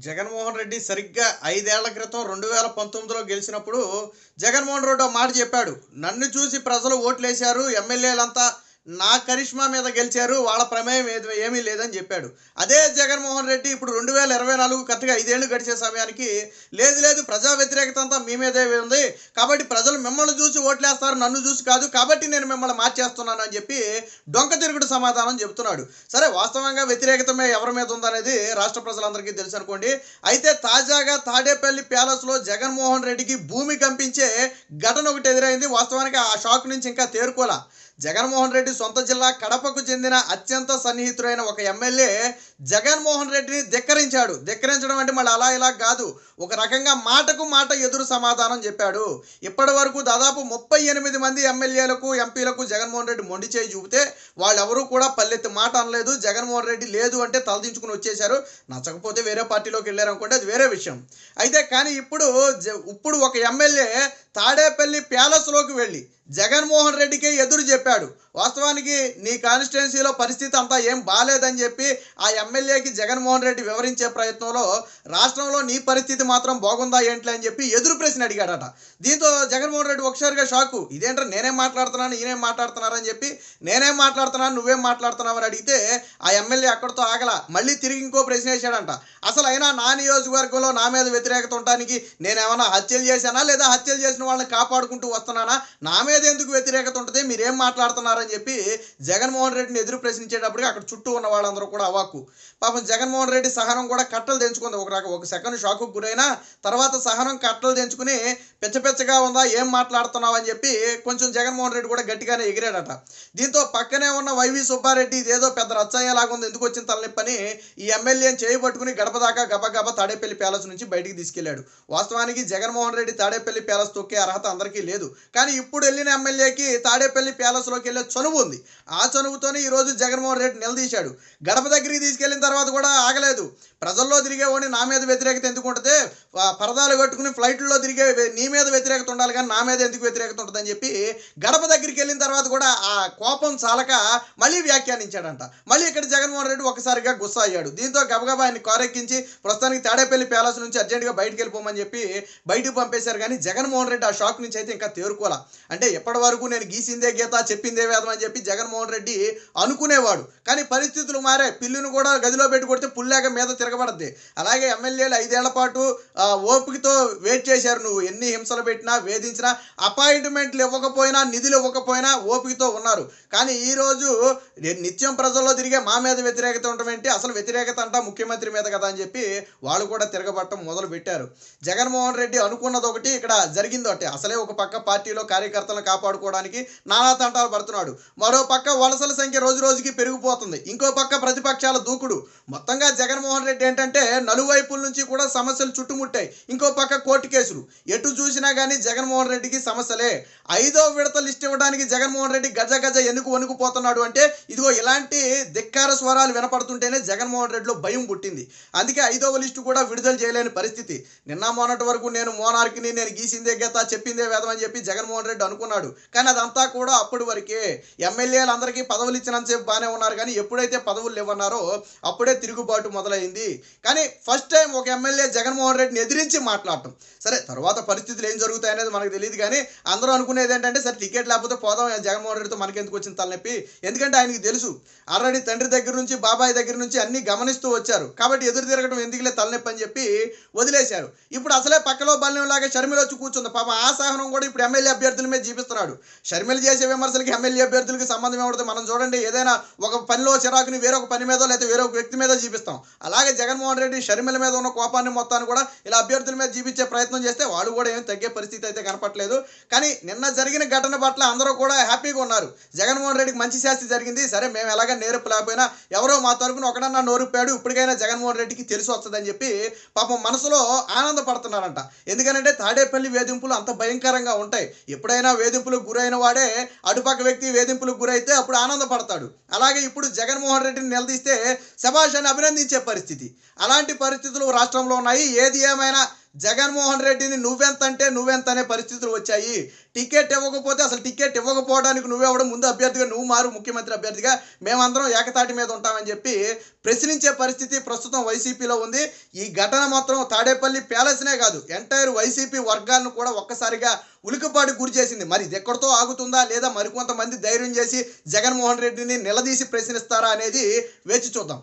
జగన్మోహన్ రెడ్డి సరిగ్గా 5 ఏళ్ల క్రితం 2019లో గెలిచినప్పుడు జగన్మోహన్ రెడ్డి ఒక మాట చెప్పాడు. నన్ను చూసి ప్రజలు ఓట్లేశారు, ఎమ్మెల్యేలంతా నా కరిష్మా మీద గెలిచారు, వాళ్ళ ప్రమేయం ఏమీ లేదని చెప్పాడు. అదే జగన్మోహన్ రెడ్డి ఇప్పుడు 2024 కరెక్ట్గా 5 ఏళ్ళు గడిచే సమయానికి లేదు లేదు ప్రజా వ్యతిరేకత అంతా మీ మీదే ఉంది, కాబట్టి ప్రజలు మిమ్మల్ని చూసి ఓట్లేస్తారు, నన్ను చూసి కాదు, కాబట్టి నేను మిమ్మల్ని మార్చేస్తున్నాను అని చెప్పి డొంక తిరుగుడు సమాధానం చెబుతున్నాడు. సరే, వాస్తవంగా వ్యతిరేకత ఎవరి మీద ఉందనేది రాష్ట్ర ప్రజలందరికీ తెలుసు అనుకోండి. అయితే తాజాగా తాడేపల్లి ప్యాలెస్లో జగన్మోహన్ రెడ్డికి భూమి కంపించే ఘటన ఒకటి ఎదురైంది. వాస్తవానికి ఆ షాక్ నుంచి ఇంకా తేరుకోలా. జగన్మోహన్ రెడ్డి సొంత జిల్లా కడపకు చెందిన అత్యంత సన్నిహితుడైన ఒక ఎమ్మెల్యే జగన్మోహన్ రెడ్డిని ధిక్కరించాడు. ధిక్కరించడం అంటే మళ్ళీ అలా ఇలా కాదు, ఒక రకంగా మాటకు మాట ఎదురు సమాధానం చెప్పాడు. ఇప్పటి వరకు దాదాపు 38 మంది ఎమ్మెల్యేలకు ఎంపీలకు జగన్మోహన్ రెడ్డి మొండి చేయి చూపితే వాళ్ళెవరూ కూడా పల్లెత్తి మాట అనలేదు. జగన్మోహన్ రెడ్డి లేదు అంటే తలదించుకుని వచ్చేశారు. నచ్చకపోతే వేరే పార్టీలోకి వెళ్ళారు అనుకోండి, అది వేరే విషయం. అయితే కానీ ఇప్పుడు ఒక ఎమ్మెల్యే తాడేపల్లి ప్యాలెస్లోకి వెళ్ళి జగన్మోహన్ రెడ్డికే ఎదురు చెప్పాడు. వాస్తవానికి నీ కాన్స్టిట్యున్సీలో పరిస్థితి అంతా ఏం బాగాలేదని చెప్పి ఆ ఎమ్మెల్యేకి జగన్మోహన్ రెడ్డి వివరించే ప్రయత్నంలో రాష్ట్రంలో నీ పరిస్థితి మాత్రం బాగుందా ఏంటి అని చెప్పి ఎదురు ప్రశ్న అడిగాడట. దీంతో జగన్మోహన్ రెడ్డి ఒకసారిగా షాకు. ఇదేంటో నేనేం మాట్లాడుతున్నాను, ఈయనేం మాట్లాడుతున్నారని చెప్పి నేనేం మాట్లాడుతున్నాను, నువ్వేం మాట్లాడుతున్నావు అని అడిగితే ఆ ఎమ్మెల్యే అక్కడితో ఆగల. మళ్ళీ తిరిగి ఇంకో ప్రశ్న వేశాడంట. అసలు అయినా నా నియోజకవర్గంలో నా మీద వ్యతిరేకత ఉండటానికి నేనేమన్నా హత్యలు చేశానా, లేదా హత్యలు చేసిన వాళ్ళని కాపాడుకుంటూ వస్తున్నానా, నా మీద ఎందుకు వ్యతిరేకత ఉంటుంది, మీరేం మాట్లాడుతున్నారని చెప్పి జగన్మోహన్ రెడ్డిని ఎదురు ప్రశ్నించేటప్పటికి అక్కడ చుట్టూ ఉన్న వాళ్ళందరూ కూడా అవాక్కు. పాపం జగన్మోహన్ రెడ్డి సహనం కూడా కట్టలు తెంచుకుంది. ఒక సెకండ్ షాకు గురైనా తర్వాత సహనం కట్టలు తెంచుకుని పెచ్చగా ఉందా, ఏం మాట్లాడుతున్నావు అని చెప్పి కొంచెం జగన్మోహన్ రెడ్డి కూడా గట్టిగానే ఎగిరాడట. దీంతో పక్కనే ఉన్న వైవి సుబ్బారెడ్డి ఇదేదో పెద్ద రచ్చయ్యేలాగా ఉంది, ఎందుకు వచ్చిన తలనొప్పని ఈ ఎమ్మెల్యేని చేయబట్టుకుని గడప దాకా గబగబా తాడేపల్లి ప్యాలెస్ నుంచి బయటికి తీసుకెళ్లాడు. వాస్తవానికి జగన్మోహన్ రెడ్డి తాడేపల్లి ప్యాలెస్ తొక్కే అర్హత అందరికీ లేదు, కానీ ఇప్పుడు వెళ్ళిన ఎమ్మెల్యేకి తాడేపల్లి ప్యాలెస్లోకి వెళ్ళే చనువు ఉంది. ఆ చనువుతోనే ఈరోజు జగన్మోహన్ రెడ్డి నిలదీశాడు. గడప దగ్గరికి తీసుకెళ్లిన తర్వాత కూడా ఆగలేదు. ప్రజల్లో తిరిగేవాడిని నా మీద వ్యతిరేకత ఎందుకు ఉంటుంది, పరదాలు కట్టుకుని ఫ్లైట్లో తిరిగే నీ మీద వ్యతిరేకత ఉండాలి కానీ నా మీద ఎందుకు వ్యతిరేకత ఉంటుందని చెప్పి గడప దగ్గరికి వెళ్ళిన తర్వాత కూడా ఆ కోపం చాలక మళ్ళీ వ్యాఖ్యానించాడంట. మళ్ళీ ఇక్కడ జగన్మోహన్ రెడ్డి ఒకసారిగా గుస్సా అయ్యాడు. దీంతో గబగబా ఆయన కారెక్కించి ప్రస్తుతానికి తాడేపల్లి ప్యాలెస్ నుంచి అర్జెంటుగా బయటికి వెళ్ళిపోమని చెప్పి బయటకు పంపేశారు. కానీ జగన్మోహన్ రెడ్డి ఆ షాక్ నుంచి అయితే ఇంకా తేరుకోలా. అంటే ఎప్పటి వరకు నేను గీసిందే గీత చెప్పిందే వేదం అని చెప్పి జగన్మోహన్ రెడ్డి అనుకునేవాడు. కానీ పరిస్థితులు మారే. పిల్లును కూడా గదిలో పెట్టి కొడితే పుల్లేక మీద తిరగబడద్ది. అలాగే ఎమ్మెల్యేలు 5 ఏళ్ల పాటు ఓపికతో వెయిట్ చేశారు. నువ్వు ఎన్ని హింసలు పెట్టినా వేధించినా అపాయింట్మెంట్లు ఇవ్వకపోయినా నిధులు ఇవ్వకపోయినా ఓపికతో ఉన్నారు. కానీ ఈరోజు నిత్యం ప్రజల్లో తిరిగే మా మీద వ్యతిరేకత ఉండటం ఏంటి, అసలు వ్యతిరేకత అంటా ముఖ్యమంత్రి మీద కదా అని చెప్పి వాళ్ళు కూడా తిరగబట్టడం మొదలు పెట్టారు. జగన్మోహన్ రెడ్డి అనుకున్నది ఒకటి, ఇక్కడ జరిగింది ఒకటి. అసలే ఒక పక్క పార్టీలో కార్యకర్తలను కాపాడుకోవడానికి నానా తంటాలు పడుతున్నాడు. మరో పక్క వలసల సంఖ్య రోజు రోజుకి పెరిగిపోతుంది. ఇంకో పక్క ప్రతిపక్షాల దూకుడు. మొత్తంగా జగన్మోహన్ రెడ్డి ఏంటంటే నలువైపుల నుంచి కూడా సమస్యలు చుట్టుముట్టాయి. ఇంకో పక్క కోర్టు కేసులు. ఎటు చూసినా కానీ జగన్మోహన్ రెడ్డికి సమస్యలే. 5వ విడత లిస్ట్ ఇవ్వడానికి జగన్మోహన్ రెడ్డి గజ ఎందుకు వణుకుపోతున్నాడు అంటే ఇదిగో ఇలాంటి ధిక్కార స్వరాలు వినపడుతుంటేనే జగన్మోహన్ రెడ్డిలో భయం పుట్టింది. అందుకే 5వ లిస్టు కూడా విడుదల చేయలేని పరిస్థితి. నిన్న మొన్నటి వరకు నేను మోనార్కిని, నేను గీసిందే గీత చెప్పిందే వేదం అని చెప్పి జగన్మోహన్ రెడ్డి అనుకున్నాడు. కానీ అదంతా కూడా అప్పటి వరకే. ఎమ్మెల్యేలందరికీ పదవులు ఇచ్చినంతసేపు బాగానే ఉన్నారు, కానీ ఎప్పుడైతే పదవులు ఇవ్వన్నారో అప్పుడే తిరుగుబాటు మొదలైంది. కానీ ఫస్ట్ టైం ఒక ఎమ్మెల్యే జగన్మోహన్ రెడ్డిని ఎదిరించి మాట్లాడటం. సరే, తర్వాత పరిస్థితులు ఏం జరుగుతాయనేది మనకు తెలియదు, కానీ అందరూ అనుకునేది ఏంటంటే సరే టికెట్ లేకపోతే పోదాం జగన్మోహన్ రెడ్డితో మనకెందుకు వచ్చిన తలనొప్పి. ఎందుకంటే ఆయనకి తెలుసు ఆల్రెడీ తండ్రి దగ్గర నుంచి బాబాయ్ దగ్గర నుంచి అన్ని గమనిస్తూ వచ్చారు, కాబట్టి ఎదురు తిరగడం ఎందుకులే తలనొప్పి అని చెప్పి వదిలేశారు. ఇప్పుడు అసలే పక్కలో బల్యంలాగా షర్మిల వచ్చి కూర్చుంది. పాపం ఆ సహనం కూడా ఇప్పుడు ఎమ్మెల్యే అభ్యర్థుల మీద చూపిస్తున్నాడు. షర్మిల చేసే విమర్శలకి ఎమ్మెల్యే అభ్యర్థులకి సంబంధం ఏమవుతుంది? మనం చూడండి, ఏదైనా ఒక పనిలో చిరాకుని వేరొక పని మీద లేదా వేరొక వ్యక్తి మీద చూపిస్తాం. అలాగే జగన్మోహన్ రెడ్డి షర్మిల మీద ఉన్న కోపాన్ని మొత్తాన్ని కూడా ఇలా అభ్యర్థుల మీద చూపించే ప్రయత్నం చేస్తే వాళ్ళు కూడా ఏం తగ్గే పరిస్థితి అయితే కనపట్లేదు. కానీ నిన్న జరిగిన ఘటన పట్ల అందరూ కూడా హ్యాపీగా ఉన్నారు. జగన్మోహన్ రెడ్డికి మంచి శాస్తి జరిగింది. సరే, మేము ఎలాగ నేర్పు లేకపోయినా ఎవరో మా తరపున ఒకడన్నా నోరుపాడు, ఇప్పటికైనా జగన్మోహన్ రెడ్డికి తెలిసి వస్తుందని చెప్పి పాపం మనసులో ఆనందపడుతున్నారంట. ఎందుకనంటే తాడేపల్లి వేధింపులు అంత భయంకరంగా ఉంటాయి. ఎప్పుడైనా వేధింపులకు గురైన వాడే అటుపక్క వ్యక్తి వేధింపులకు గురైతే అప్పుడు ఆనందపడతాడు. అలాగే ఇప్పుడు జగన్మోహన్ రెడ్డిని నిలదీస్తే శభాష్ అని అభినందించే పరిస్థితి. అలాంటి పరిస్థితులు రాష్ట్రంలో ఉన్నాయి. ఏది ఏమైనా జగన్మోహన్ రెడ్డిని నువ్వెంత అంటే నువ్వెంత అనే పరిస్థితులు వచ్చాయి. టికెట్ ఇవ్వకపోతే అసలు టికెట్ ఇవ్వకపోవడానికి నువ్వెవడం, ముందు అభ్యర్థిగా నువ్వు మారు, ముఖ్యమంత్రి అభ్యర్థిగా మేమందరం ఏకతాటి మీద ఉంటామని చెప్పి ప్రశ్నించే పరిస్థితి ప్రస్తుతం వైసీపీలో ఉంది. ఈ ఘటన మాత్రం తాడేపల్లి ప్యాలెస్నే కాదు, ఎంటైర్ వైసీపీ వర్గాలను కూడా ఒక్కసారిగా ఉలికపాటుకు గురి చేసింది. మరి ఇది ఎక్కడితో ఆగుతుందా, లేదా మరికొంతమంది ధైర్యం చేసి జగన్మోహన్ రెడ్డిని నిలదీసి ప్రశ్నిస్తారా అనేది వేచి చూద్దాం.